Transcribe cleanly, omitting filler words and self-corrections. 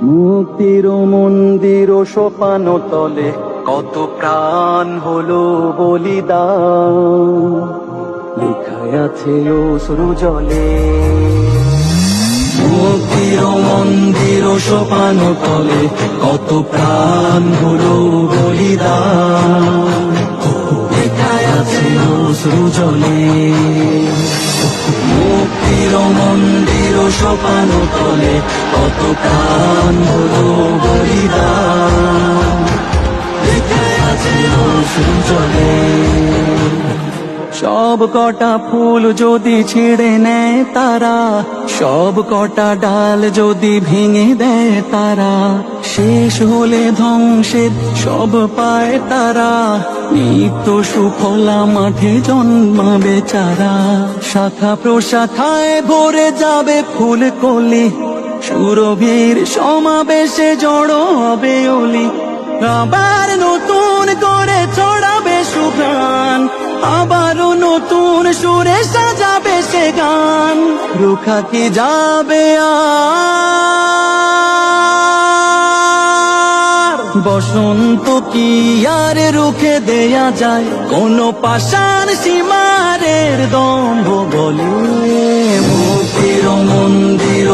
মুক্তির মন্দির ও সোপান তলে কত প্রাণ হলো বলিদান, লেখায় আছে অশ্রু জলে। মুক্তির মন্দির ও সোপান তলে কত প্রাণ হলো বলিদান, লেখায় আছে অশ্রু জলে। মুক্তির মন্দির ও সোপান তলে কত প্রাণ হলো বলিদান, লেখায় আছে অশ্রু জলে। সব কটা ফুল যদি ছিঁড়ে নেয় তারা, সব কটা ডাল যদি ভেঙে দেয় তারা, শেষ হলে ধ্বংসের সব পায় তারা। নিত্য সুফলা মাঠে জন্মাবে চারা, শাখা প্রশাখায় ভরে যাবে ফুল কলি, সুরভির সমাবেশে জড়ো হবে অলি। আবার নতুন করে ছড়াবে সুঘ্রাণ, আবারও নতুন সুরে সাজাবে সে গান। রুখা কি যাবে আর বসন্ত কি আর রুখে দেয়া যায়, কোন পাষাণ সীমারের দম্ভ বলে। মুক্তির মন্দির